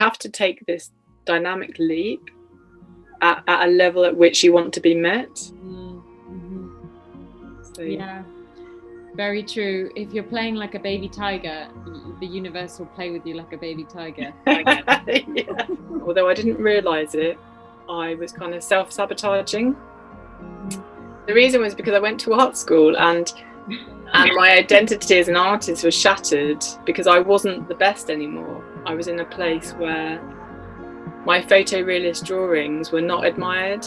have to take this dynamic leap at a level at which you want to be met. Mm-hmm. So, yeah, very true. If you're playing like a baby tiger, the universe will play with you like a baby tiger. yeah. Although I didn't realise it, I was kind of self-sabotaging. The reason was because I went to art school and my identity as an artist was shattered because I wasn't the best anymore. I was in a place where my photorealist drawings were not admired.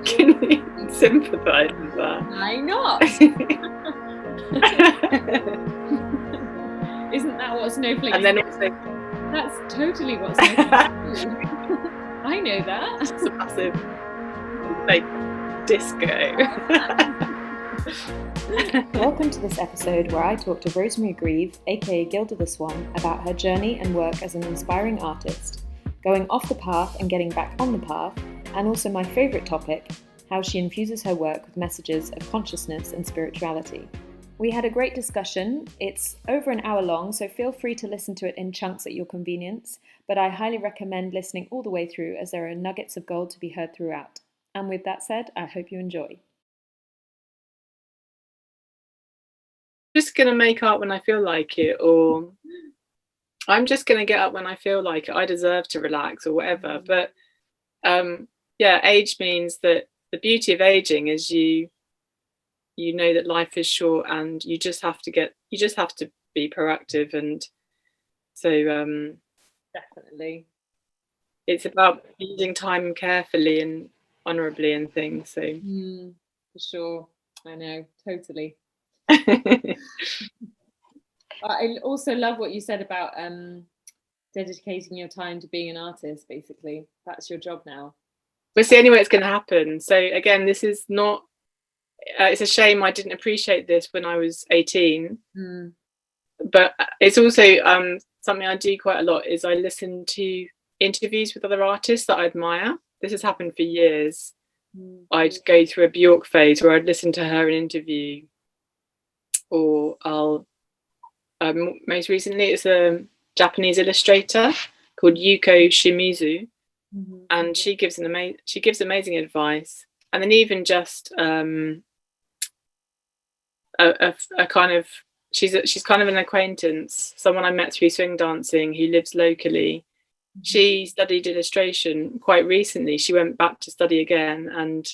Can you sympathise with that? Why not? Isn't that what snowflakes and then also, that's totally what snowflakes do. I know that. It's a massive like disco. Welcome to this episode where I talk to Rosemary Greive, aka Gilda the Swan, about her journey and work as an inspiring artist, going off the path and getting back on the path, and also my favourite topic, how she infuses her work with messages of consciousness and spirituality. We had a great discussion. It's over an hour long, so feel free to listen to it in chunks at your convenience, but I highly recommend listening all the way through as there are nuggets of gold to be heard throughout. And with that said, I hope you enjoy. Just going to make art when I feel like it, or I'm just going to get up when I feel like it. I deserve to relax or whatever. But age means that the beauty of aging is you know that life is short and you just have to be proactive. And so definitely it's about using time carefully and honorably and things. So for sure. I know, totally. I also love what you said about dedicating your time to being an artist. Basically, that's your job now. It's the only way it's going to happen. So again, this is not. It's a shame I didn't appreciate this when I was 18. But it's also something I do quite a lot. Is I listen to interviews with other artists that I admire. This has happened for years. I'd go through a Bjork phase where I'd listen to her in an interview, or I'll. Most recently, it's a Japanese illustrator called Yuko Shimizu, and she gives amazing advice. And then even just a kind of she's kind of an acquaintance, someone I met through swing dancing who lives locally. She studied illustration quite recently. She went back to study again, and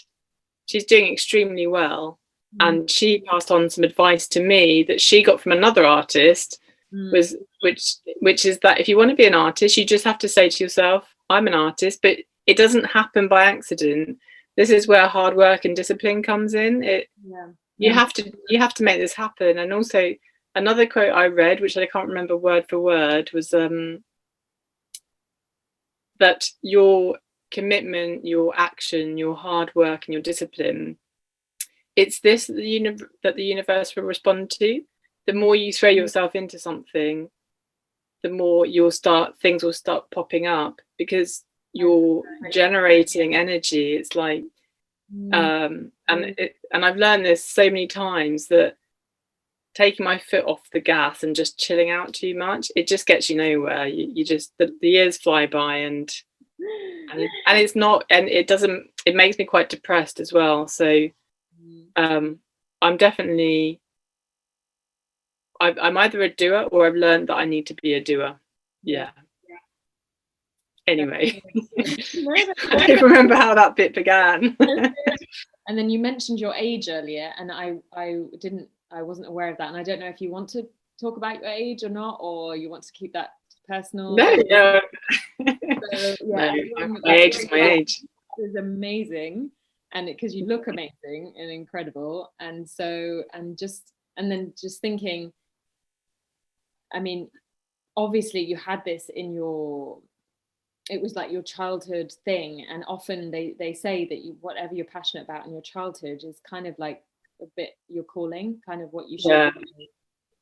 she's doing extremely well. And she passed on some advice to me that she got from another artist, which is that if you want to be an artist, you just have to say to yourself, I'm an artist, but it doesn't happen by accident. This is where hard work and discipline comes in. You have to make this happen. And also another quote I read, which I can't remember word for word, was that your commitment, your action, your hard work and your discipline, it's this that the universe will respond to. The more you throw yourself into something, the more things will start popping up, because you're generating energy. It's like and I've learned this so many times that taking my foot off the gas and just chilling out too much, it just gets you nowhere. You just the years fly by, and it's not, and it makes me quite depressed as well. So I'm definitely I'm either a doer or I've learned that I need to be a doer. Anyway, I don't remember how that bit began. And then you mentioned your age earlier, and I wasn't aware of that, and I don't know if you want to talk about your age or not, or you want to keep that personal. No. So, no, my age is my age. It's amazing, and because you look amazing and incredible, and then just thinking, I mean, obviously you had this in it was like your childhood thing, and often they say that whatever you're passionate about in your childhood is kind of like a bit your calling, kind of what you should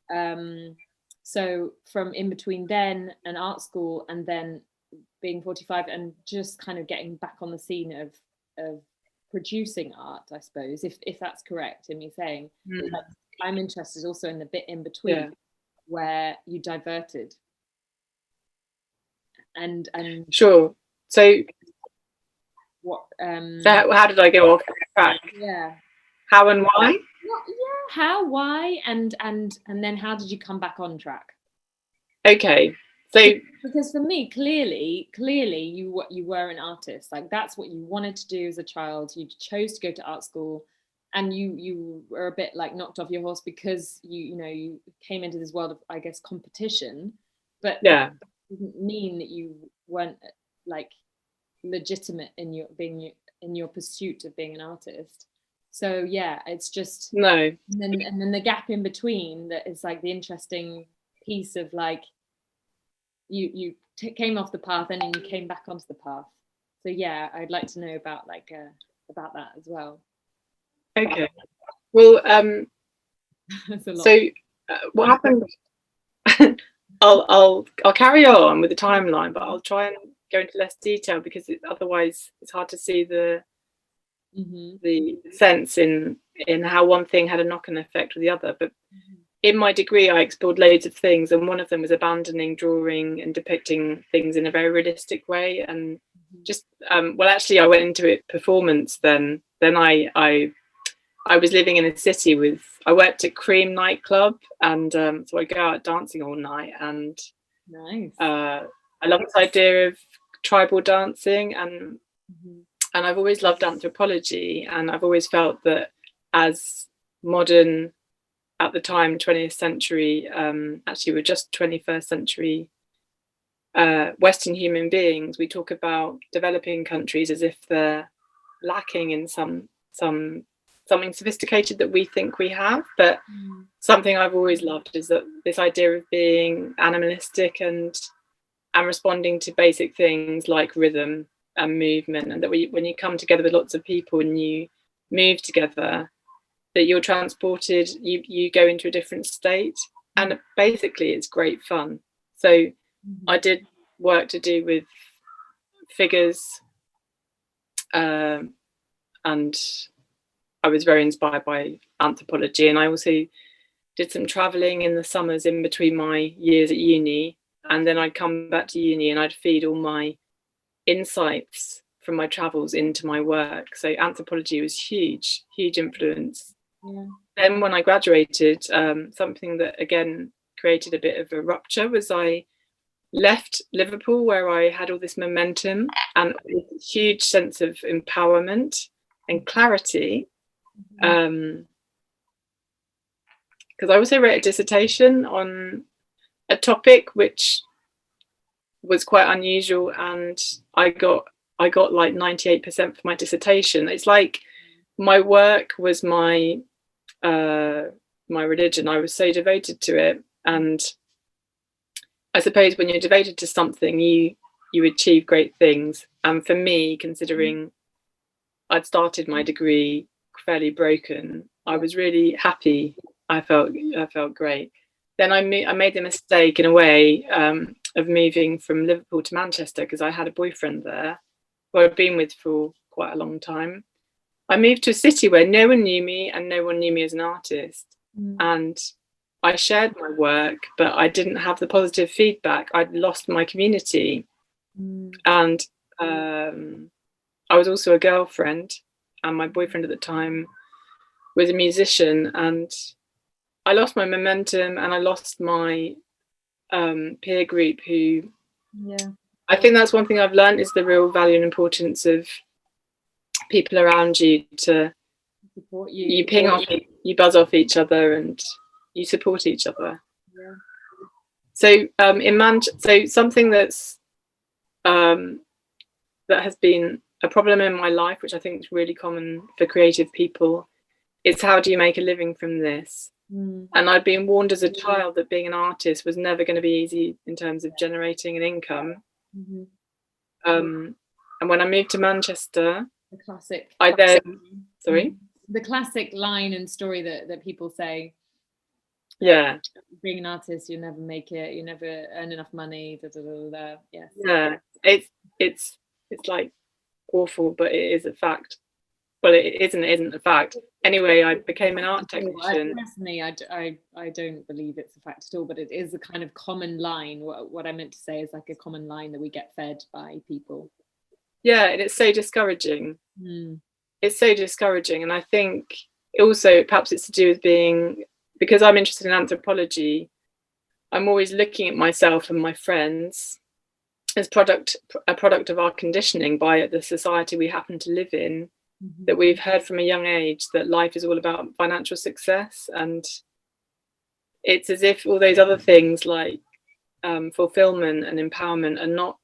do. So from in between then and art school, and then being 45 and just kind of getting back on the scene of producing art, I suppose, if that's correct in me saying. I'm interested also in the bit in between. where you diverted? And Sure. So what so how did I go off track? yeah, How and why? yeah, how, why, and then how did you come back on track? Okay. So because for me, clearly you were an artist. Like, that's what you wanted to do as a child. You chose to go to art school, and you were a bit like knocked off your horse because you came into this world of, I guess, competition, but yeah, it didn't mean that you weren't like legitimate in your pursuit of being an artist. So yeah, it's just no. and then the gap in between that is like the interesting piece of like you came off the path and then you came back onto the path. So yeah, I'd like to know about like about that as well. Okay. Well, That's a lot. so what happened? I'll carry on with the timeline, but I'll try and go into less detail because otherwise it's hard to see the sense in how one thing had a knock-on effect with the other. But in my degree, I explored loads of things, and one of them was abandoning drawing and depicting things in a very realistic way. And just well, actually, I went into it performance. Then I was living in a city I worked at Cream nightclub, and so I go out dancing all night. And nice. I love this idea of tribal dancing, and I've always loved anthropology, and I've always felt that as modern, at the time, 20th century, actually we're just 21st century Western human beings, we talk about developing countries as if they're lacking in something sophisticated that we think we have. But something I've always loved is that this idea of being animalistic and responding to basic things like rhythm and movement, and that when you come together with lots of people and you move together, that you're transported, you go into a different state, and basically it's great fun. So I did work to do with figures, and I was very inspired by anthropology, and I also did some traveling in the summers in between my years at uni, and then I'd come back to uni and I'd feed all my insights from my travels into my work. So anthropology was huge influence. Then when I graduated, something that again created a bit of a rupture was I left Liverpool, where I had all this momentum and a huge sense of empowerment and clarity, because I also wrote a dissertation on a topic which was quite unusual, and I got like 98% for my dissertation. It's like my work was my religion. I was so devoted to it, and I suppose when you're devoted to something, you achieve great things. And for me, considering I'd started my degree fairly broken, I was really happy. I felt great. Then I made the mistake in a way of moving from Liverpool to Manchester, because I had a boyfriend there who I'd been with for quite a long time. I moved to a city where no one knew me and no one knew me as an artist. And I shared my work, but I didn't have the positive feedback. I'd lost my community. And I was also a girlfriend, and my boyfriend at the time was a musician, and I lost my momentum and I lost my peer group who, I think that's one thing I've learned, is the real value and importance of people around you to support you. You ping off, you buzz off each other, and you support each other. So so something that's that has been a problem in my life, which I think is really common for creative people, is how do you make a living from this? And I'd been warned as a child that being an artist was never going to be easy in terms of generating an income. And when I moved to Manchester, the classic the classic line and story that people say, being an artist, you never make it, you never earn enough money, it's like awful, but it is a fact. Well, it isn't a fact. anyway, I became an art technician. Personally, I don't believe it's a fact at all, but it is a kind of common line. What I meant to say is like a common line that we get fed by people. Yeah, and it's so discouraging. Mm. It's so discouraging. And I think also perhaps it's to do with because I'm interested in anthropology, I'm always looking at myself and my friends as a product of our conditioning by the society we happen to live in, that we've heard from a young age that life is all about financial success. And it's as if all those other things like fulfillment and empowerment are not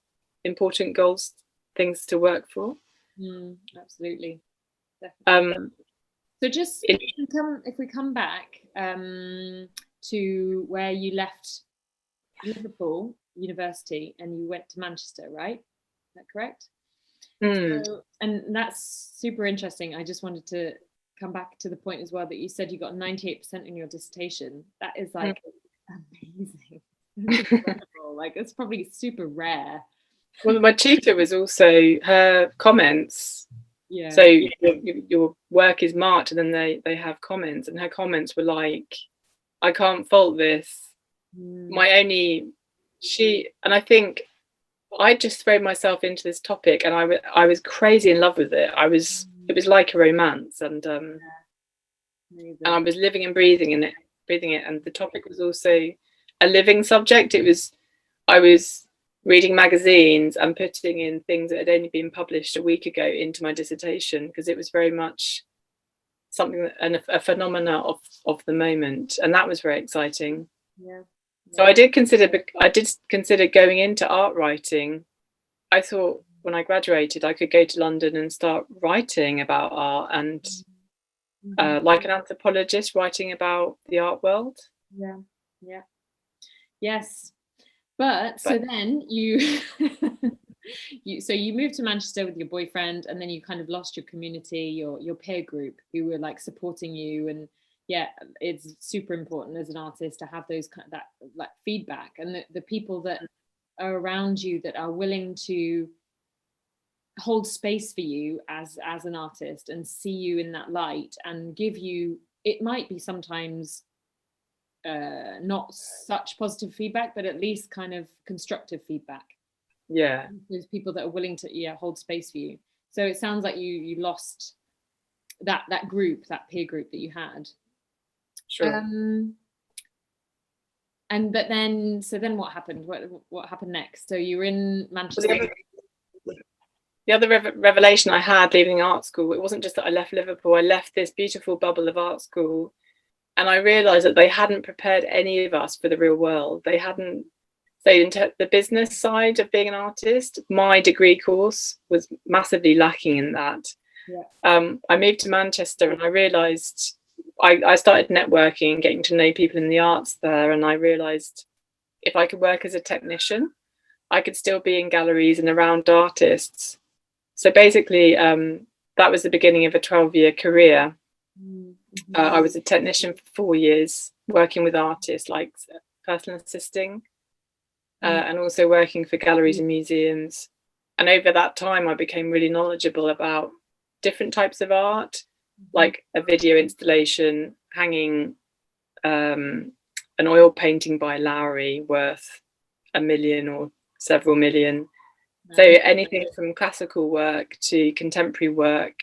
important goals, things to work for. Absolutely. Definitely. So just if we come back to where you left Liverpool University and you went to Manchester, right? Is that correct? So, and that's super interesting. I just wanted to come back to the point as well that you said you got 98% in your dissertation. That is like amazing. Incredible. Like it's probably super rare. Well, my tutor was also, her comments. Yeah. So your work is marked and then they have comments, and her comments were like, I can't fault this. And I think I just threw myself into this topic, and I was crazy in love with it. It was like a romance, and I was living and breathing it. And the topic was also a living subject. I was reading magazines and putting in things that had only been published a week ago into my dissertation, because it was very much something a phenomena of the moment, and that was very exciting. Yeah. So I did consider going into art writing. I thought when I graduated I could go to London and start writing about art, and like an anthropologist writing about the art world. Yes. But so then you you moved to Manchester with your boyfriend, and then you kind of lost your community, your peer group who were like supporting you. And it's super important as an artist to have that like feedback, and the people that are around you that are willing to hold space for you as an artist and see you in that light and give you, it might be sometimes not such positive feedback, but at least kind of constructive feedback. Yeah, there's people that are willing to hold space for you. So it sounds like you lost that group, that peer group that you had. Sure. But then what happened? What happened next? So you were in Manchester. The other revelation I had leaving art school, it wasn't just that I left Liverpool, I left this beautiful bubble of art school, and I realised that they hadn't prepared any of us for the real world. They hadn't. So the business side of being an artist, my degree course was massively lacking in that. Yeah. I moved to Manchester and I realised I started networking and getting to know people in the arts there, and I realised if I could work as a technician, I could still be in galleries and around artists. So basically, that was the beginning of a 12-year career. I was a technician for 4 years, working with artists, like personal assisting, and also working for galleries and museums. And over that time, I became really knowledgeable about different types of art, like a video installation, hanging an oil painting by Lowry worth $1 million or several million. So anything from classical work to contemporary work.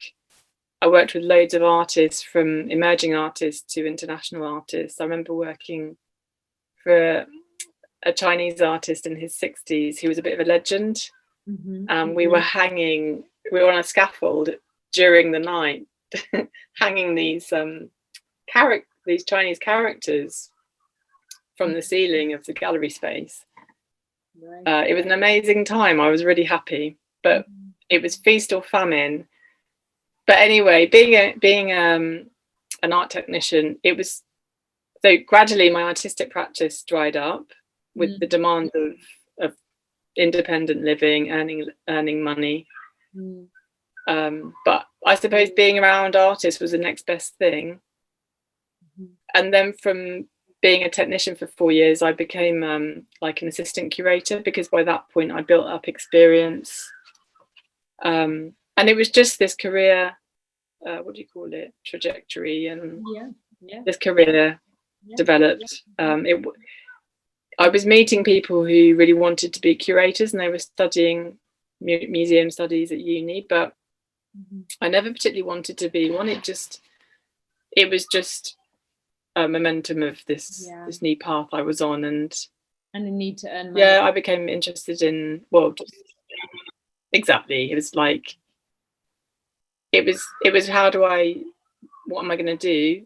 I worked with loads of artists, from emerging artists to international artists. I remember working for a Chinese artist in his 60s who was a bit of a legend. We were on a scaffold during the night, hanging these Chinese characters from the ceiling of the gallery space. It was an amazing time. I was really happy, but it was feast or famine. But anyway, being an art technician, it was so gradually my artistic practice dried up with the demand of independent living, earning money. But I suppose being around artists was the next best thing. And then from being a technician for 4 years, I became like an assistant curator, because by that point I built up experience. And it was just this career what do you call it, trajectory, and this career developed. I was meeting people who really wanted to be curators, and they were studying museum studies at uni, but I never particularly wanted to be one. It was just a momentum of this new path I was on, and a need to earn money. I became interested in, exactly. It was like, it was what am I going to do?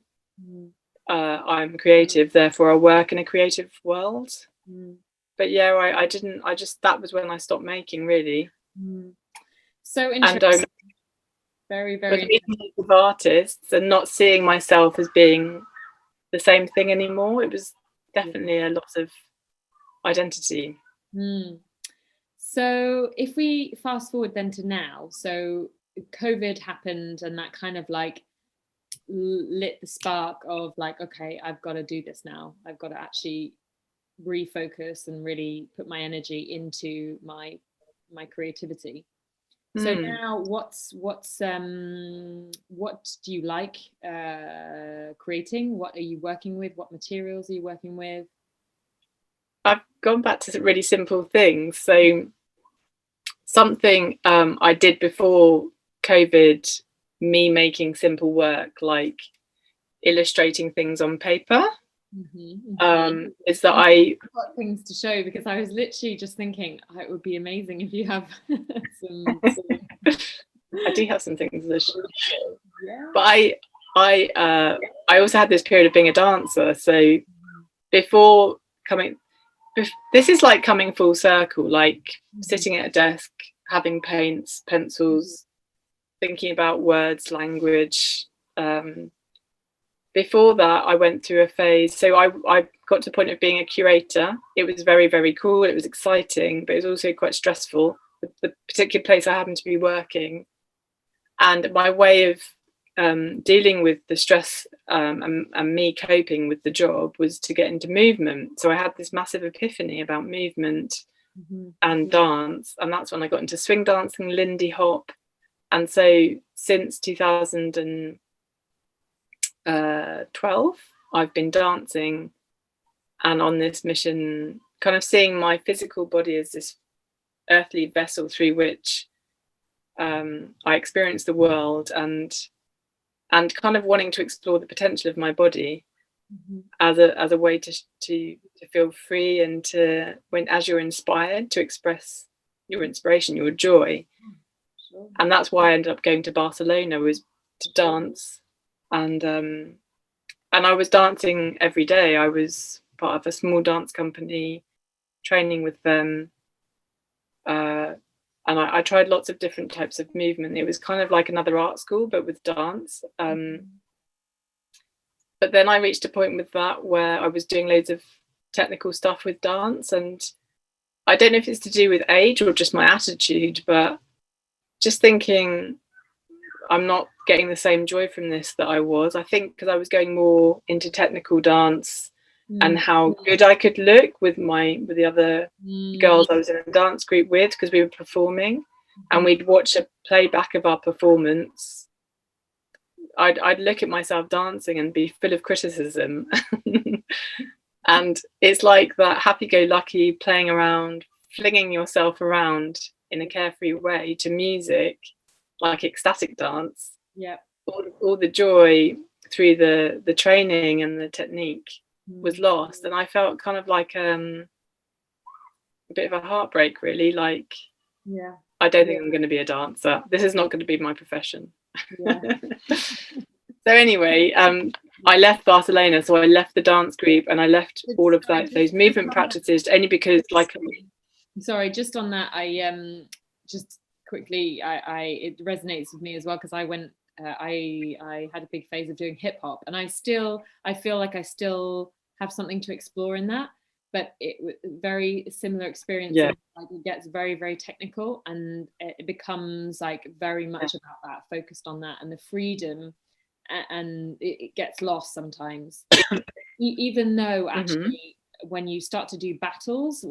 I'm creative, therefore I work in a creative world. But that was when I stopped making, really. So interesting. Very, very meeting with artists and not seeing myself as being the same thing anymore. It was definitely a loss of identity. So if we fast forward then to now, so COVID happened, and that kind of like lit the spark of like, okay, I've got to do this now. I've got to actually refocus and really put my energy into my creativity. So now what do you like creating? What are you working with? What materials are you working with? I've gone back to really simple things. So something I did before COVID, me making simple work, like illustrating things on paper, is that I've got things to show, because I was literally just thinking, it would be amazing if you have some I do have some things to show. But I also had this period of being a dancer. So before coming, this is like coming full circle, like sitting at a desk, having paints, pencils, thinking about words, language. Before that, I went through a phase. So I got to the point of being a curator. It was very, very cool. It was exciting, but it was also quite stressful. The particular place I happened to be working, and my way of dealing with the stress and me coping with the job was to get into movement. So I had this massive epiphany about movement and dance, and that's when I got into swing dancing, Lindy Hop. And so since 2012, I've been dancing and on this mission, kind of seeing my physical body as this earthly vessel through which I experience the world, and kind of wanting to explore the potential of my body as a way to feel free, and to, as you're inspired, to express your inspiration, your joy. And that's why I ended up going to Barcelona, was to dance. And I was dancing every day. I was part of a small dance company, training with them. And I tried lots of different types of movement. It was kind of like another art school, but with dance. But then I reached a point with that where I was doing loads of technical stuff with dance. And I don't know if it's to do with age or just my attitude, but just thinking, I'm not getting the same joy from this that I was. I think because I was going more into technical dance and how good I could look with the other girls I was in a dance group with, because we were performing and we'd watch a playback of our performance. I'd look at myself dancing and be full of criticism. And it's like that happy-go-lucky playing around, flinging yourself around in a carefree way to music, like ecstatic dance. All the joy through the training and the technique was lost, and I felt kind of like a bit of a heartbreak, really. Like, I don't think I'm going to be a dancer. This is not going to be my profession. So anyway, I left Barcelona. So I left the dance group, and I left all of those movement practices, only because, like, sorry, just on that, I just quickly, it resonates with me as well, because I went, I had a big phase of doing hip hop, and I feel like I still have something to explore in that, but it very similar experience. Like, it gets very, very technical, and it becomes like very much about that, focused on that and the freedom, and it gets lost sometimes. Even though actually when you start to do battles,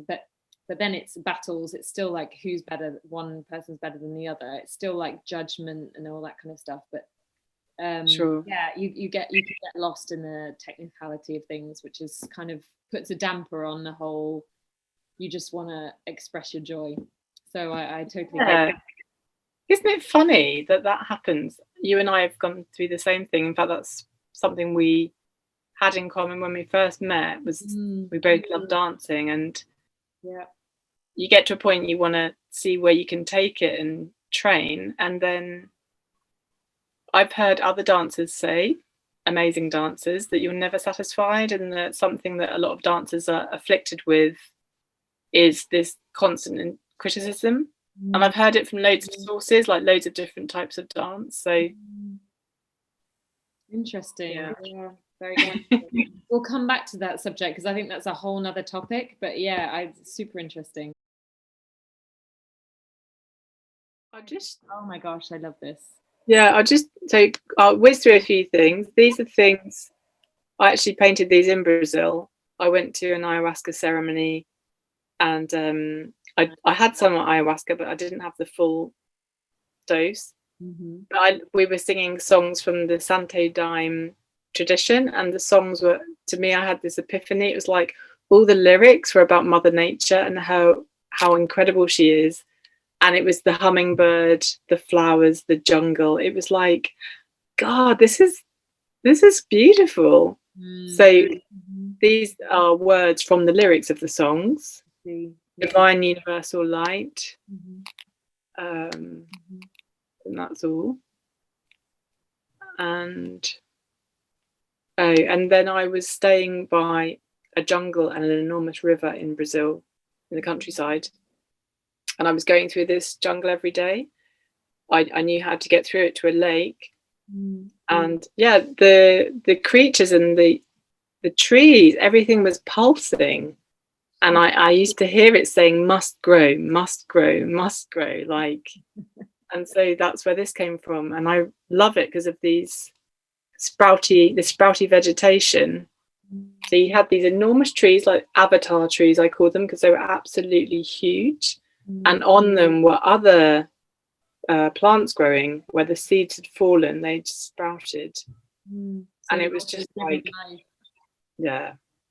but but then it's battles. It's still like who's better, one person's better than the other. It's still like judgment and all that kind of stuff. But Sure. yeah, you can get lost in the technicality of things, which is kind of puts a damper on the whole. You just want to express your joy. So I totally get it. Isn't it funny that happens? You and I have gone through the same thing. In fact, that's something we had in common when we first met, was we both love dancing, and you get to a point you want to see where you can take it and train. And then I've heard other dancers say, amazing dancers, that you're never satisfied, and that something that a lot of dancers are afflicted with is this constant criticism. And I've heard it from loads of sources, like loads of different types of dance. So interesting. Yeah, very good. We'll come back to that subject because I think that's a whole nother topic. But yeah, super interesting. Oh my gosh, I love this. Yeah, I'll whiz through a few things. These are things, I actually painted these in Brazil. I went to an ayahuasca ceremony, and I had some ayahuasca, but I didn't have the full dose. But we were singing songs from the Santo Daime tradition, and the songs were, to me, I had this epiphany. It was like all the lyrics were about Mother Nature and how incredible she is. And it was the hummingbird, the flowers, the jungle. It was like, God, this is beautiful. So these are words from the lyrics of the songs. Divine universal light. And that's all. And then I was staying by a jungle and an enormous river in Brazil, in the countryside. And I was going through this jungle every day. I knew how to get through it to a lake. And yeah, the creatures and the trees, everything was pulsing. And I used to hear it saying, must grow, must grow, must grow. Like, and so that's where this came from. And I love it because of this sprouty vegetation. So you had these enormous trees, like avatar trees, I call them, because they were absolutely huge. And on them were other plants growing where the seeds had fallen. They just sprouted. And it was just like,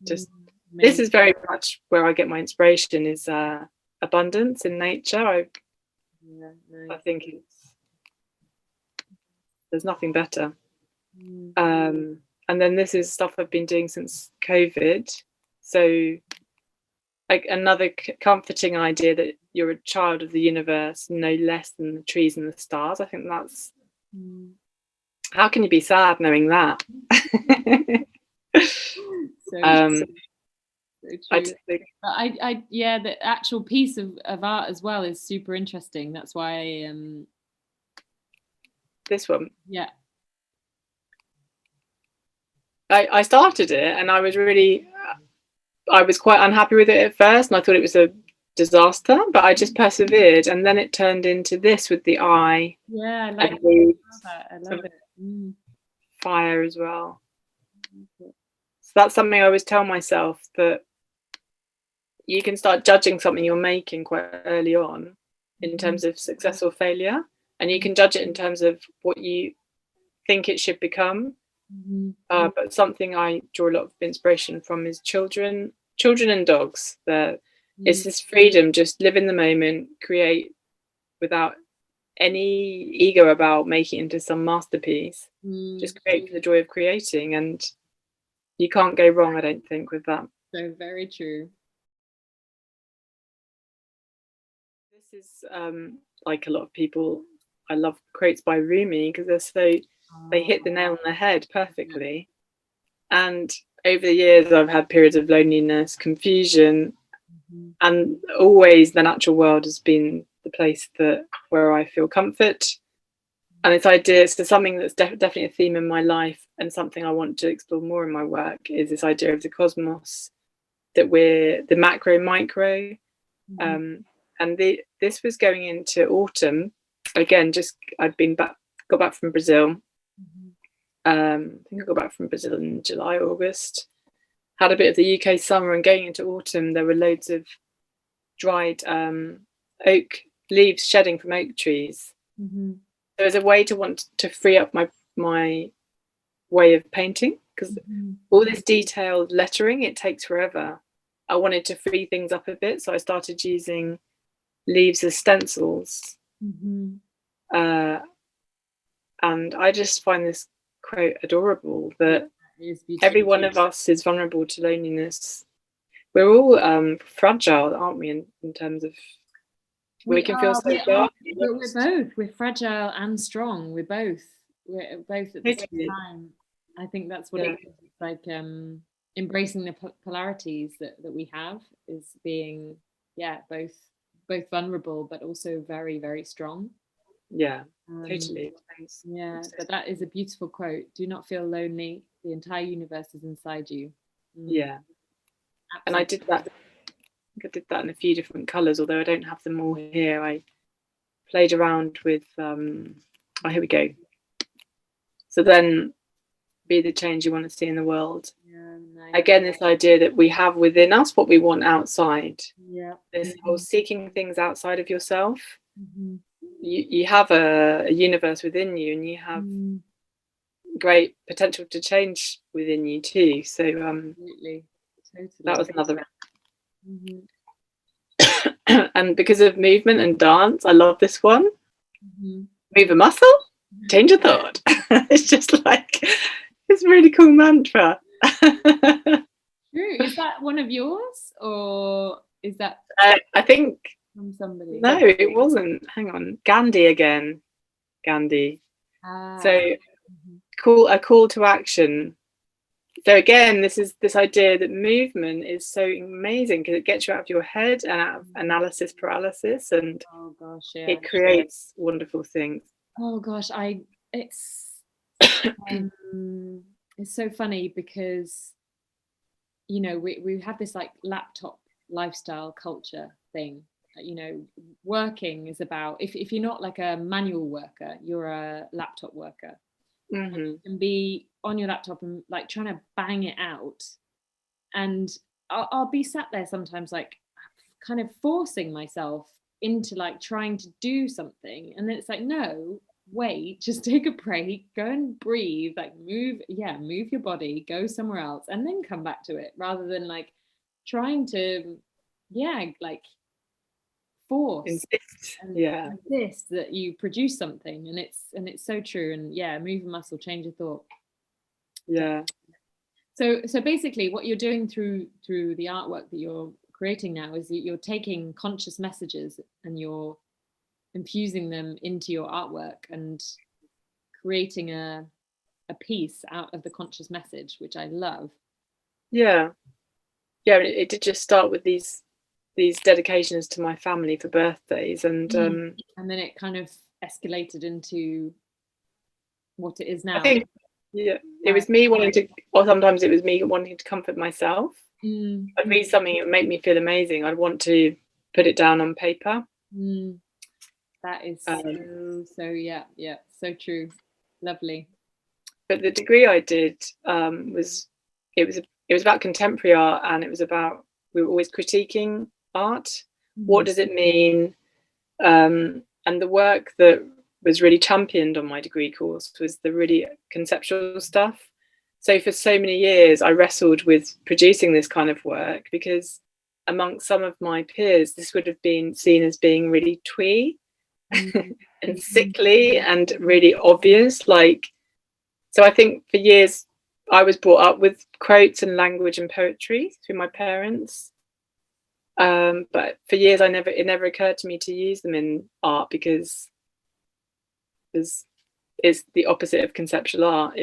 just this is very much where I get my inspiration, is abundance in nature. I think there's nothing better. And then this is stuff I've been doing since COVID. So like another comforting idea that you're a child of the universe, no less than the trees and the stars. I think that's, how can you be sad knowing that? So I just think, the actual piece of art as well is super interesting. That's why this one, I started it and I was quite unhappy with it at first, and I thought it was a disaster, but I just persevered, and then it turned into this with the eye. I love it. Fire as well. So that's something I always tell myself, that you can start judging something you're making quite early on in terms of success or failure, and you can judge it in terms of what you think it should become. But something I draw a lot of inspiration from is children and dogs. It's this freedom, just live in the moment, create without any ego about making it into some masterpiece. Just create for the joy of creating, and you can't go wrong, I don't think, with that. So very true. This is like a lot of people, I love quotes by Rumi because they hit the nail on the head perfectly. And over the years I've had periods of loneliness, confusion, and always the natural world has been the place where I feel comfort. And this idea, so something that's definitely a theme in my life, and something I want to explore more in my work, is this idea of the cosmos, that we're the macro micro. And this was going into autumn again. I'd got back from Brazil. I think I got back from Brazil in July, August. Had a bit of the UK summer, and going into autumn there were loads of dried oak leaves shedding from oak trees. So as a way to want to free up my way of painting, because all this detailed lettering, it takes forever. I wanted to free things up a bit, so I started using leaves as stencils. And I just find this quote adorable, that every one of us is vulnerable to loneliness. We're all fragile, aren't we, in terms of we can feel so dark. We're fragile and strong. We're both at the same time. I think that's what it is. It's like embracing the polarities that we have, is being both vulnerable but also very, very strong. Totally. But that is a beautiful quote. Do not feel lonely, the entire universe is inside you. Absolutely. And I did that in a few different colors, although I don't have them all here. I played around with here we go. So then, be the change you want to see in the world. Nice. Again, this idea that we have within us what we want outside. This whole seeking things outside of yourself. You have a universe within you, and you have great potential to change within you too. So Totally. That was another. And because of movement and dance, I love this one. Move a muscle, change a thought. It's just like, it's a really cool mantra. True. Is that one of yours, or is that I think from somebody? No, it wasn't. Hang on. Gandhi again. Gandhi. So a call to action. So again, this is this idea that movement is so amazing because it gets you out of your head and out of analysis paralysis, and it creates wonderful things. Oh gosh, it's so funny because we have this like laptop lifestyle culture thing. Working is about, if you're not like a manual worker, you're a laptop worker. You can be on your laptop and like trying to bang it out, and I'll be sat there sometimes like kind of forcing myself into like trying to do something, and then it's like, no, wait, just take a break, go and breathe, like move your body, go somewhere else, and then come back to it, rather than like trying to like force insist that you produce something. And it's so true. And move a muscle, change a thought. So basically what you're doing through the artwork that you're creating now is you're taking conscious messages and you're infusing them into your artwork and creating a piece out of the conscious message, which I love. It did just start with these dedications to my family for birthdays, and then it kind of escalated into what it is now. I think it was me wanting to, or sometimes it was me wanting to comfort myself. I'd read something, it would make me feel amazing, I'd want to put it down on paper. That is so true. Lovely. But the degree I did was about contemporary art, and it was about, we were always critiquing art. What does it mean? And the work that was really championed on my degree course was the really conceptual stuff. So for so many years I wrestled with producing this kind of work, because amongst some of my peers this would have been seen as being really twee and sickly and really obvious. So I think for years I was brought up with quotes and language and poetry through my parents, but for years it never occurred to me to use them in art, because it's the opposite of conceptual art.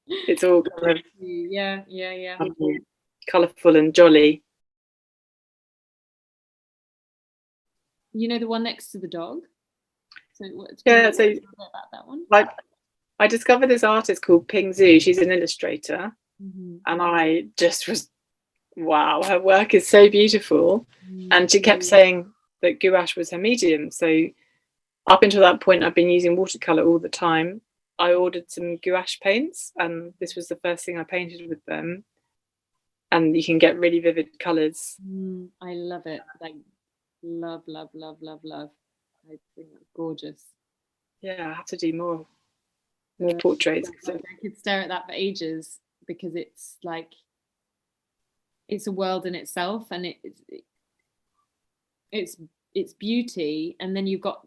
It's all kind of colourful and jolly. The one next to the dog. So about that one. I discovered this artist called Ping Zhu. She's an illustrator, and I just was, wow, her work is so beautiful. And she kept saying that gouache was her medium. So up until that point, I've been using watercolor all the time. I ordered some gouache paints, and this was the first thing I painted with them. and you can get really vivid colours. I love it. Like, love. I think that's gorgeous. Yeah, I have to do more portraits. Like, I could stare at that for ages, because it's like, it's a world in itself, and it's beauty, and then you've got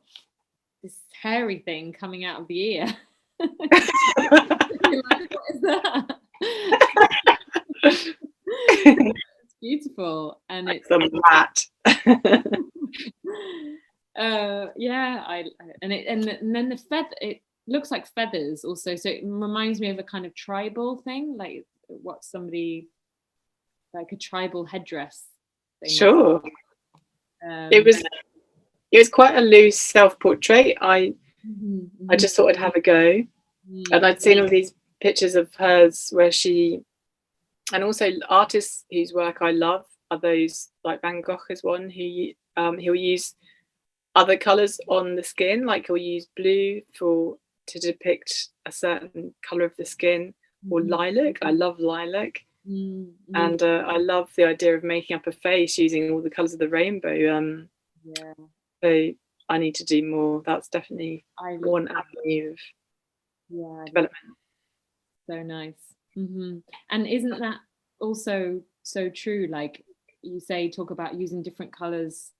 this hairy thing coming out of the ear. You're like, what is that? It's beautiful, and it's some rat. and then the feather, it looks like feathers also, so it reminds me of a kind of tribal thing, like what somebody, like a tribal headdress thing. Sure. It was quite a loose self-portrait. I just thought I'd have a go, and I'd seen all these pictures of hers where she, and also artists whose work I love are those, like Van Gogh is one who he'll use other colours on the skin, like he'll use blue to depict a certain colour of the skin, or lilac. I love lilac. And I love the idea of making up a face using all the colours of the rainbow. So I need to do more. That's definitely one avenue of development. So nice. And isn't that also so true? Like you say, talk about using different colours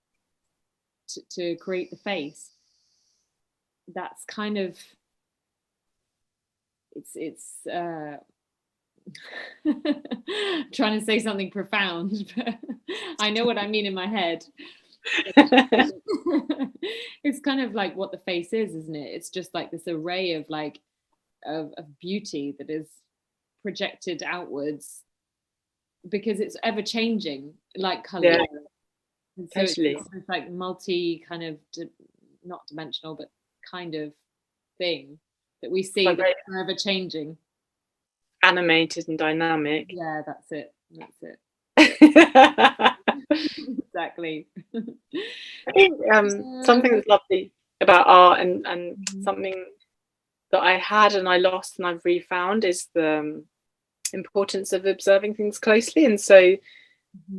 to create the face. That's kind of, it's trying to say something profound, but I know what I mean in my head. It's kind of like what the face is, isn't it? It's just like this array of like of beauty that is projected outwards, because it's ever changing, like color. And so totally. it's like multi kind of not dimensional, but kind of thing that we see that's forever changing, animated and dynamic. Yeah, that's it. Exactly. I think something that's lovely about art, and something that I had and I lost and I've refound, is the importance of observing things closely. And so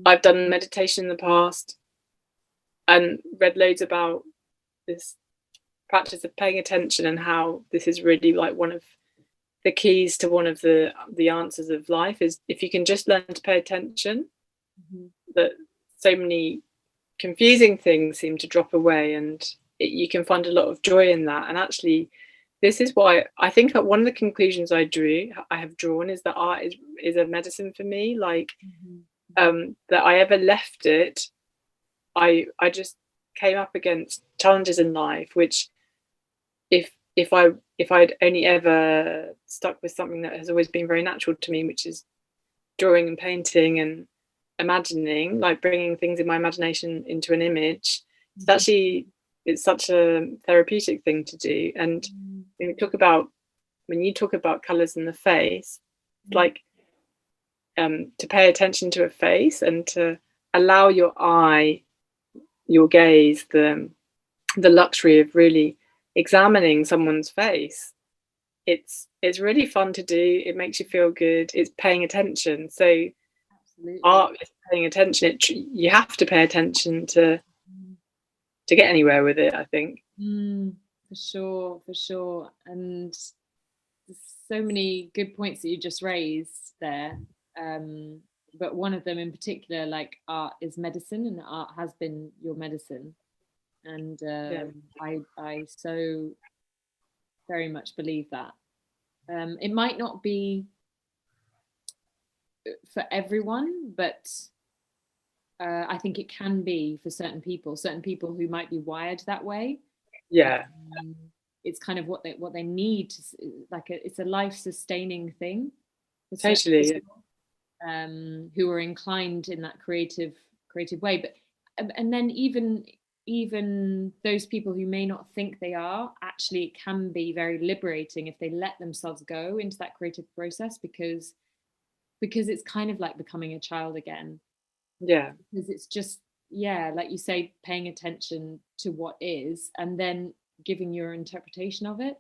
I've done meditation in the past and read loads about this practice of paying attention, and how this is really like one of the keys to one of the answers of life, is if you can just learn to pay attention, that so many confusing things seem to drop away, and you can find a lot of joy in that. And actually, this is why I think that one of the conclusions I have drawn is that art is a medicine for me. Like that I ever left it, I just came up against challenges in life, which if I'd only ever stuck with something that has always been very natural to me, which is drawing and painting and imagining, like bringing things in my imagination into an image, it's such a therapeutic thing to do. And when you talk about colours in the face, like to pay attention to a face and to allow your gaze, the luxury of really examining someone's face. It's really fun to do. It makes you feel good. It's paying attention. So absolutely, art is paying attention. You have to pay attention to get anywhere with it, I think. For sure. And there's so many good points that you just raised there. But one of them in particular, like art is medicine, and art has been your medicine. And I so very much believe that. It might not be for everyone, but I think it can be for certain people who might be wired that way. It's kind of what they need to, like it's a life-sustaining thing. Totally. People, who are inclined in that creative way, but and then even those people who may not think they are, actually it can be very liberating if they let themselves go into that creative process, because it's kind of like becoming a child again. Because it's just, like you say, paying attention to what is, and then giving your interpretation of it,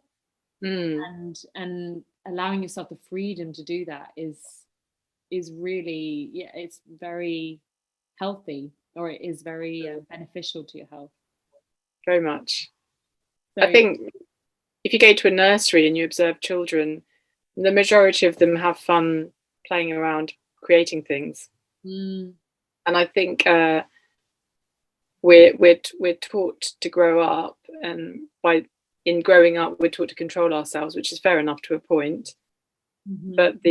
and allowing yourself the freedom to do that is is really, yeah, it's very healthy, or it is very beneficial to your health. Very much. So, I think if you go to a nursery and you observe children, the majority of them have fun playing around, creating things. And I think we're taught to grow up, and in growing up we're taught to control ourselves, which is fair enough to a point. But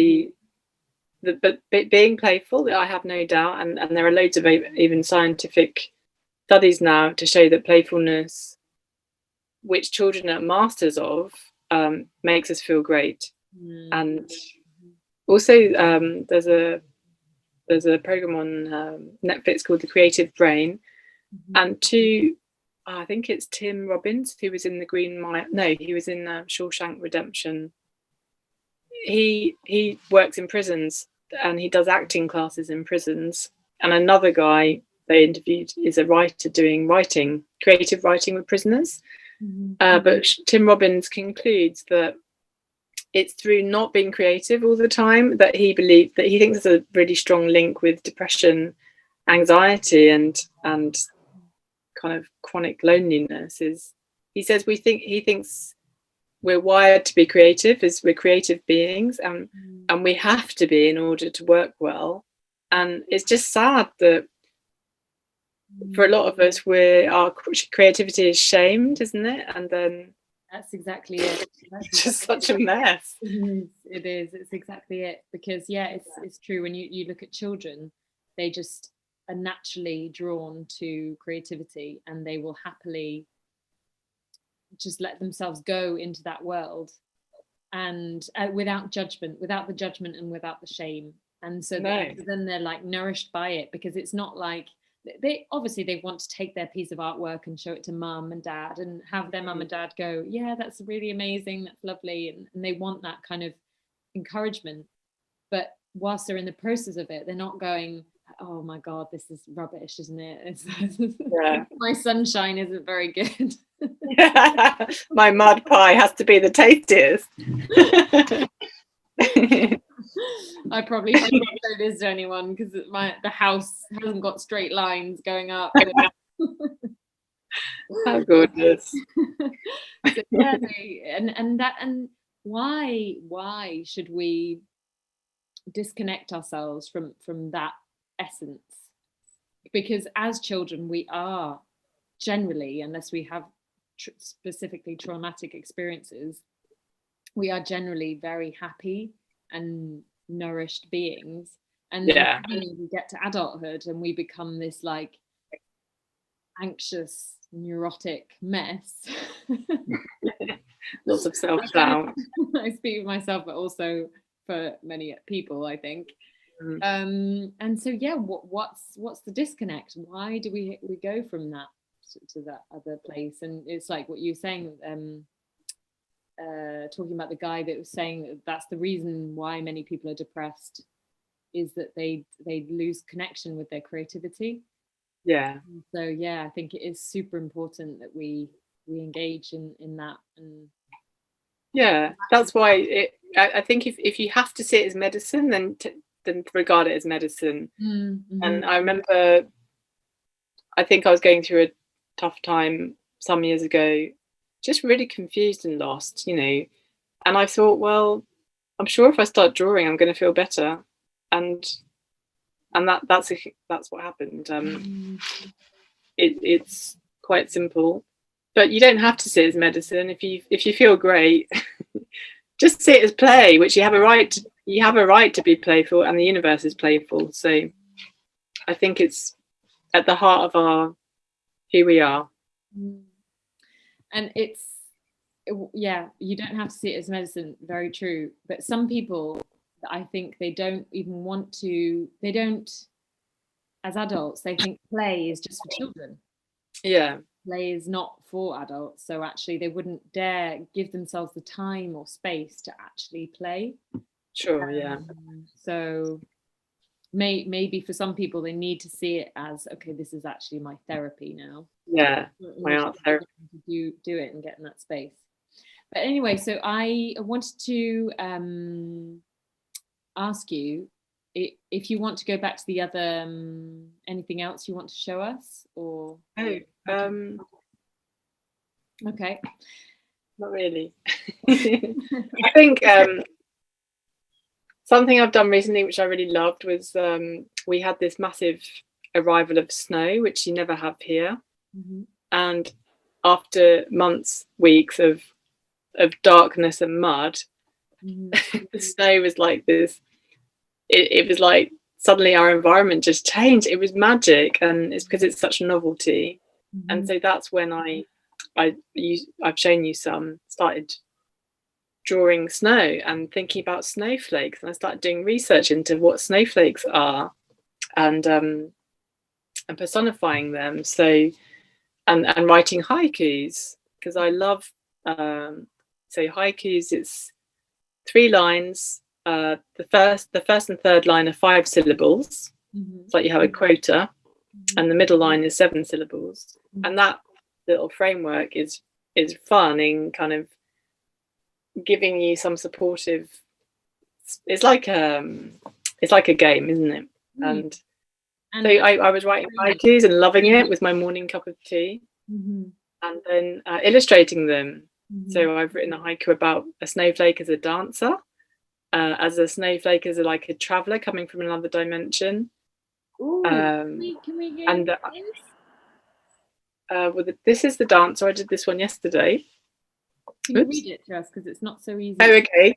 but being playful, I have no doubt, and there are loads of even scientific studies now to show that playfulness, which children are masters of, makes us feel great. And also there's a program on Netflix called The Creative Brain, and I think it's Tim Robbins, who was in the Green Mile. No, he was in Shawshank Redemption. He works in prisons, and he does acting classes in prisons. And another guy they interviewed is a writer doing creative writing with prisoners. But Tim Robbins concludes that it's through not being creative all the time that he thinks there's a really strong link with depression, anxiety, and kind of chronic loneliness. He thinks we're wired to be creative, as we're creative beings, and we have to be in order to work well. And it's just sad that for a lot of us, our creativity is shamed, isn't it? And then that's exactly it. It's just such a mess. It is. It's exactly it. Because it's true. When you look at children, they just are naturally drawn to creativity, and they will happily just let themselves go into that world, and without the judgment and without the shame. And so then they're like nourished by it, because it's not like they want to take their piece of artwork and show it to mum and dad, and have their mum and dad go, yeah, that's really amazing, that's lovely, and they want that kind of encouragement. But whilst they're in the process of it, they're not going, oh my god, this is rubbish, isn't it? My sunshine isn't very good. My mud pie has to be the tastiest. I probably shouldn't show this to anyone, because the house hasn't got straight lines going up. Oh goodness. So, yeah, and why should we disconnect ourselves from that essence? Because as children, we are generally, unless we have specifically traumatic experiences, we are generally very happy and nourished beings. And then we get to adulthood and we become this like anxious, neurotic mess. Lots of self-doubt. I speak for myself, but also for many people, I think. And so what's the disconnect? Why do we go from that to that other place? And it's like what you're saying, talking about the guy that was saying that that's the reason why many people are depressed, is that they lose connection with their creativity. So I think it is super important that we engage in that. And that's why I think if you have to see it as medicine, then regard it as medicine. And I remember, I think I was going through a tough time some years ago, just really confused and lost, and I thought, well, I'm sure if I start drawing I'm going to feel better, and that's what happened. It's quite simple, but you don't have to see it as medicine. If you feel great, just see it as play, which you have a right to be playful, and the universe is playful. So I think it's at the heart of who we are. And you don't have to see it as medicine, very true. But some people, I think they don't, as adults, they think play is just for children. Play is not for adults. So actually they wouldn't dare give themselves the time or space to actually play. So maybe for some people they need to see it as, okay, this is actually my therapy now. My art therapy. Do it and get in that space. But anyway, so I wanted to ask you, if you want to go back to the other, anything else you want to show us, or okay, not really. I think something I've done recently, which I really loved, was we had this massive arrival of snow, which you never have here. And after months, weeks of darkness and mud, the snow was like this. It was like suddenly our environment just changed. It was magic, and it's because it's such a novelty. And so that's when I've shown you started drawing snow and thinking about snowflakes, and I started doing research into what snowflakes are, and personifying them. So and writing haikus, because I love so haikus. It's 3 lines. The first and third line are 5 syllables. It's like you have a quota, and the middle line is 7 syllables. And that little framework is fun in kind of giving you some supportive. It's like a game, isn't it? And so I was writing haikus and loving it with my morning cup of tea, and then illustrating them. So I've written a haiku about a snowflake as a dancer, as a snowflake as like a traveller coming from another dimension. Ooh, can we get this? Well, this is the dancer. I did this one yesterday. Can you read it to us, because it's not so easy? Oh, okay.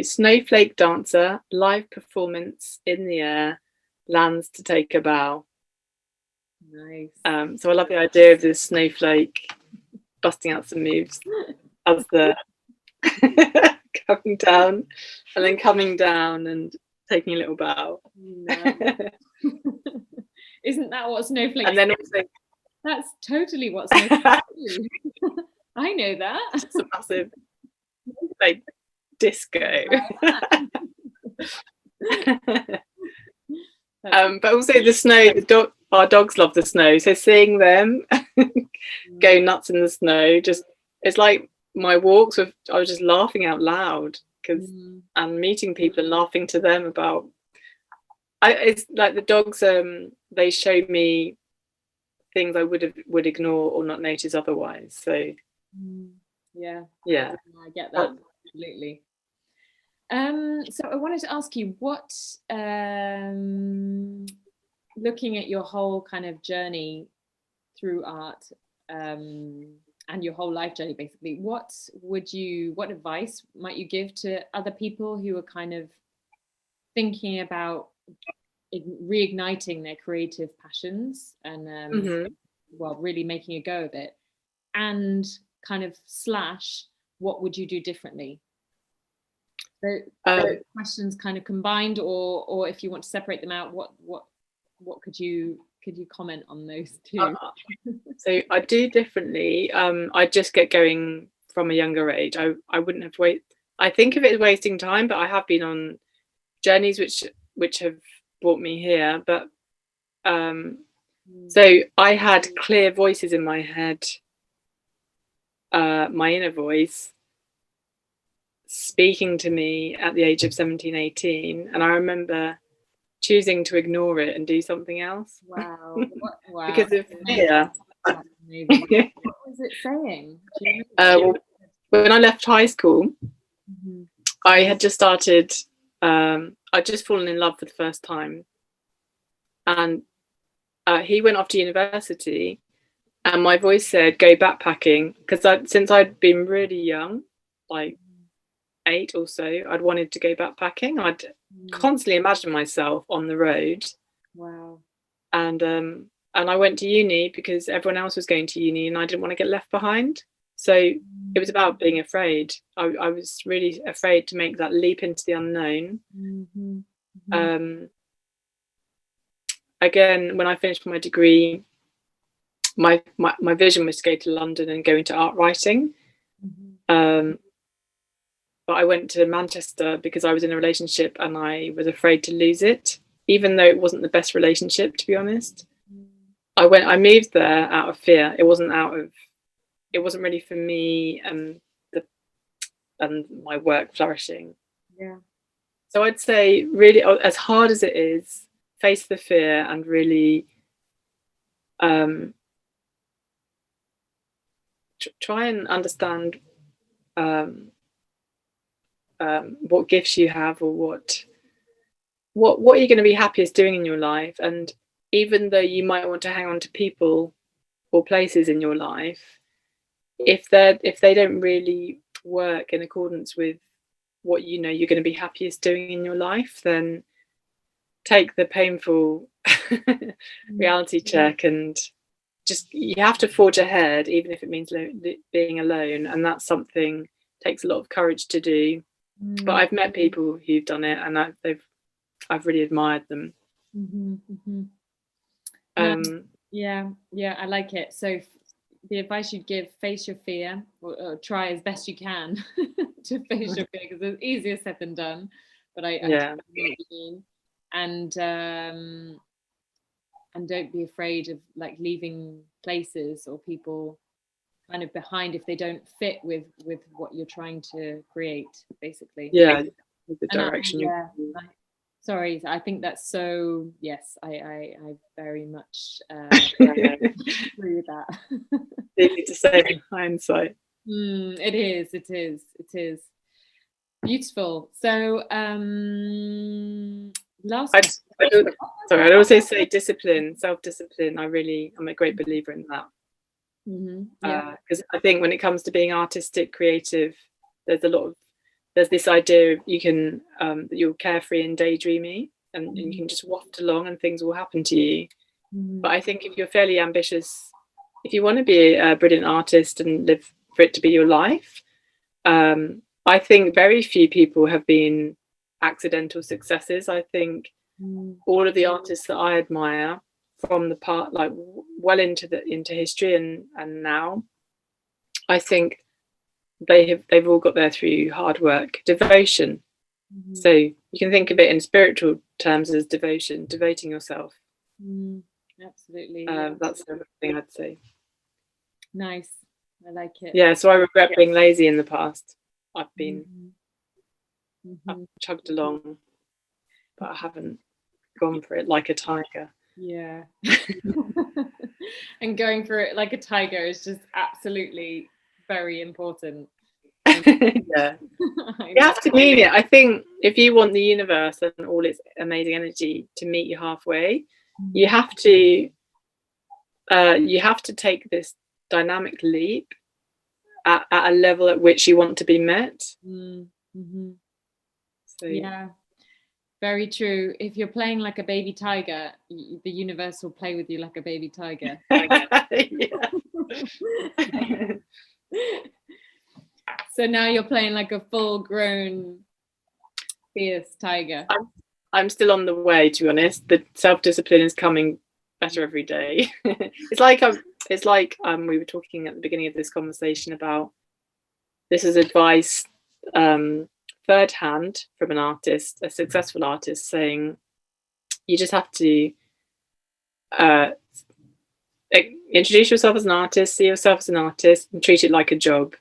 Snowflake dancer, live performance in the air, lands to take a bow. Nice. So I love the idea of this snowflake busting out some moves as the coming down, and then coming down and taking a little bow. No. Isn't that what snowflakes And then also, that's totally what snowflakes do. I know that. It's a massive like disco. But also the snow, our dogs love the snow, so seeing them go nuts in the snow, just it's like my walks with, I was just laughing out loud, because and meeting people and laughing to them about it's like the dogs, they show me things I would ignore or not notice otherwise. So yeah, I get that absolutely. So I wanted to ask you, what looking at your whole kind of journey through art, and your whole life journey, basically, what advice might you give to other people who are kind of thinking about reigniting their creative passions and well, really making a go of it, and kind of / what would you do differently? So questions kind of combined, or if you want to separate them out, what could you comment on those two? So I do differently. I just get going from a younger age. I wouldn't have I think of it as wasting time, but I have been on journeys which have brought me here. But so I had clear voices in my head, my inner voice speaking to me at the age of 17, 18, and I remember choosing to ignore it and do something else. Wow. Because of fear. What was it saying? Well, when I left high school, I had just started, I'd just fallen in love for the first time, and he went off to university, and my voice said go backpacking, because since I'd been really young, like 8 or so, I'd wanted to go backpacking. I'd constantly imagined myself on the road. Wow. And I went to uni because everyone else was going to uni and I didn't want to get left behind. So it was about being afraid. I was really afraid to make that leap into the unknown. Again, when I finished my degree, my vision was to go to London and go into art writing. But I went to Manchester because I was in a relationship and I was afraid to lose it, even though it wasn't the best relationship, to be honest. I moved there out of fear. It wasn't really for me and my work flourishing. Yeah. So I'd say, really, as hard as it is, face the fear and really try and understand what gifts you have, or what are you going to be happiest doing in your life. And even though you might want to hang on to people or places in your life, if they don't really work in accordance with what you know you're going to be happiest doing in your life, then take the painful reality check, and just, you have to forge ahead, even if it means being alone. And that's something takes a lot of courage to do. But I've met people who've done it, and I've really admired them. Yeah, I like it. So the advice you'd give: face your fear, or try as best you can to face your fear, because it's easier said than done. But I know what you mean. And don't be afraid of like leaving places or people kind of behind if they don't fit with what you're trying to create, basically. The direction sorry, I think that's so, yes, I very much agree with that. Easy to say in hindsight. It is beautiful. So I'd also say discipline, self-discipline. I'm a great believer in that. Because I think when it comes to being artistic, creative, there's this idea of you can that you're carefree and daydreamy, and you can just waft along and things will happen to you. But I think if you're fairly ambitious, if you want to be a brilliant artist and live for it to be your life, I think very few people have been accidental successes. I think all of the artists that I admire from the part, like well into history and now, I think they've all got there through hard work, devotion. So you can think of it in spiritual terms as devotion, devoting yourself. Absolutely. That's the thing I'd say. Nice. I like it. Yeah, so I regret being lazy in the past. I've been I've chugged along, but I haven't gone for it like a tiger. Yeah. And going for it like a tiger is just absolutely very important. Yeah. You have to mean it. I think if you want the universe and all its amazing energy to meet you halfway, you have to take this dynamic leap at a level at which you want to be met. So, yeah, very true. If you're playing like a baby tiger, the universe will play with you like a baby tiger. So now you're playing like a full-grown fierce tiger. I'm still on the way, to be honest. The self-discipline is coming better every day. It's like we were talking at the beginning of this conversation about, this is advice third hand from an artist, a successful artist, saying you just have to introduce yourself as an artist, see yourself as an artist, and treat it like a job.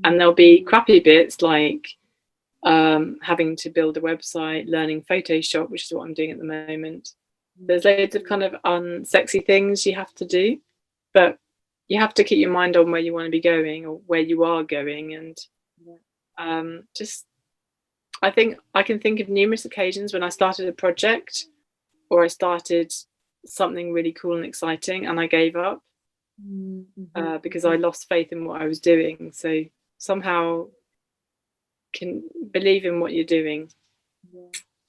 And there'll be crappy bits like having to build a website, learning Photoshop, which is what I'm doing at the moment. There's loads of kind of unsexy things you have to do, but you have to keep your mind on where you want to be going or where you are going. And just, I think I can think of numerous occasions when I started a project or I started something really cool and exciting and I gave up because I lost faith in what I was doing. So somehow can believe in what you're doing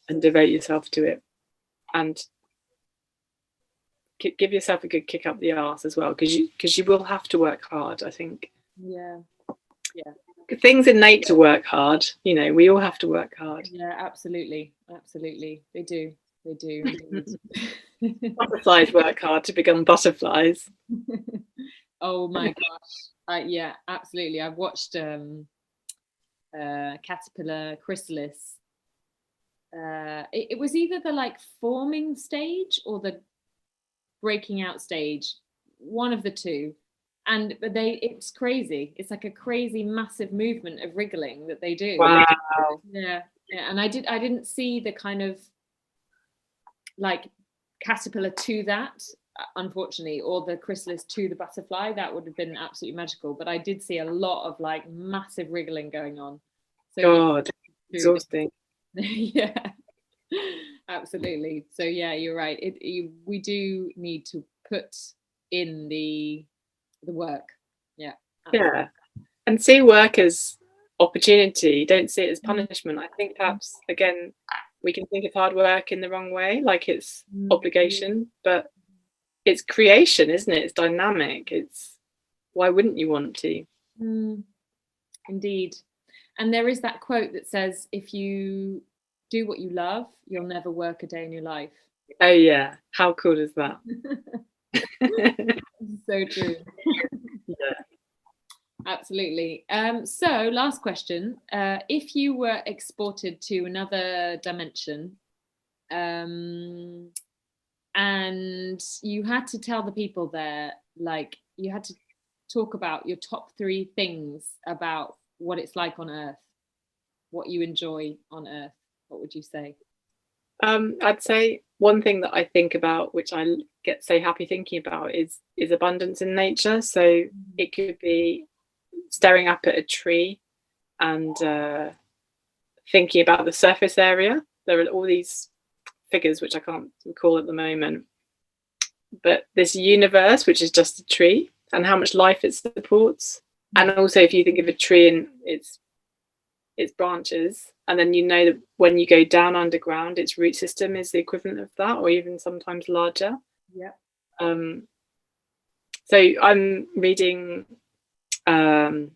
and devote yourself to it, and give yourself a good kick up the arse as well, because you will have to work hard, I think. Things innate to work hard, we all have to work hard. Absolutely they do Butterflies work hard to become butterflies. Oh my gosh. Yeah, absolutely. I've watched caterpillar chrysalis. It was either the like forming stage or the breaking out stage, one of the two, and it's crazy. It's like a crazy massive movement of wriggling that they do. Wow. Yeah, Yeah, and I didn't see the kind of like caterpillar to that, unfortunately, or the chrysalis to the butterfly. That would have been absolutely magical. But I did see a lot of like massive wriggling going on. So God, exhausting. yeah, absolutely. So yeah, you're right. We do need to put in the work. Yeah. Absolutely. Yeah, and see work as opportunity. Don't see it as punishment. I think perhaps again we can think of hard work in the wrong way, like it's obligation, but it's creation, isn't it? It's dynamic. It's why wouldn't you want to? Indeed. And there is that quote that says, if you do what you love, you'll never work a day in your life. Oh yeah, how cool is that? So true. Yeah. Absolutely. So last question. If you were exported to another dimension, and you had to tell the people there, like you had to talk about your top 3 things about what it's like on Earth, what you enjoy on Earth, what would you say? I'd say one thing that I think about, which I get so happy thinking about, is abundance in nature. So it could be staring up at a tree and thinking about the surface area. There are all these figures which I can't recall at the moment, but this universe which is just a tree and how much life it supports. And also if you think of a tree and its branches, and then you know that when you go down underground its root system is the equivalent of that, or even sometimes larger. Yeah. So I'm reading Gaia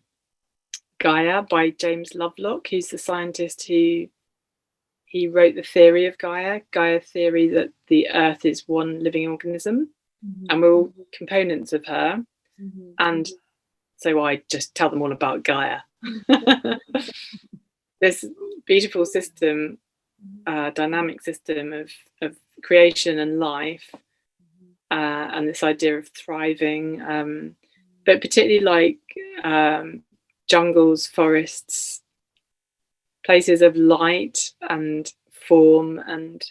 by James Lovelock, who's the scientist who he wrote the theory of Gaia theory, that the earth is one living organism, and we're all components of her. And so I just tell them all about Gaia. This beautiful system, dynamic system of creation and life, and this idea of thriving, but particularly like jungles, forests, places of light and form and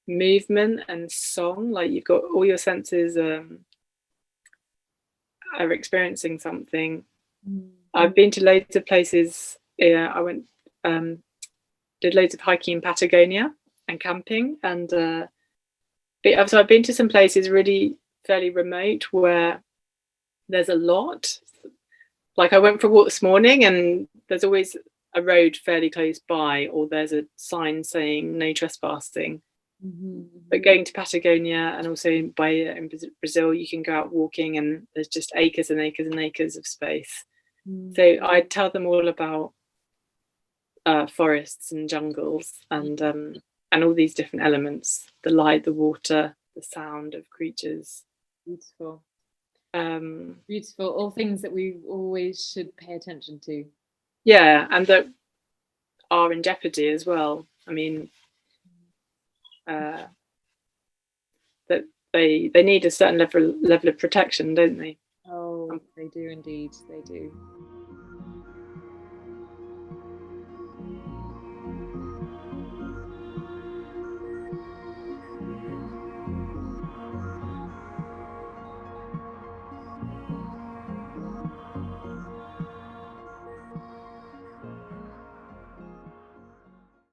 movement and song. Like you've got all your senses are experiencing something. I've been to loads of places. I went did loads of hiking in Patagonia and camping, and so I've been to some places really fairly remote where there's a lot. Like I went for a walk this morning and there's always a road fairly close by, or there's a sign saying no trespassing. But going to Patagonia and also in Bahia in Brazil, you can go out walking and there's just acres and acres and acres of space. So I tell them all about forests and jungles and all these different elements: the light, the water, the sound of creatures. Beautiful. Beautiful. All things that we always should pay attention to. Yeah, and that are in jeopardy as well. I mean, that they need a certain level of protection, don't they? Oh, they do indeed. They do.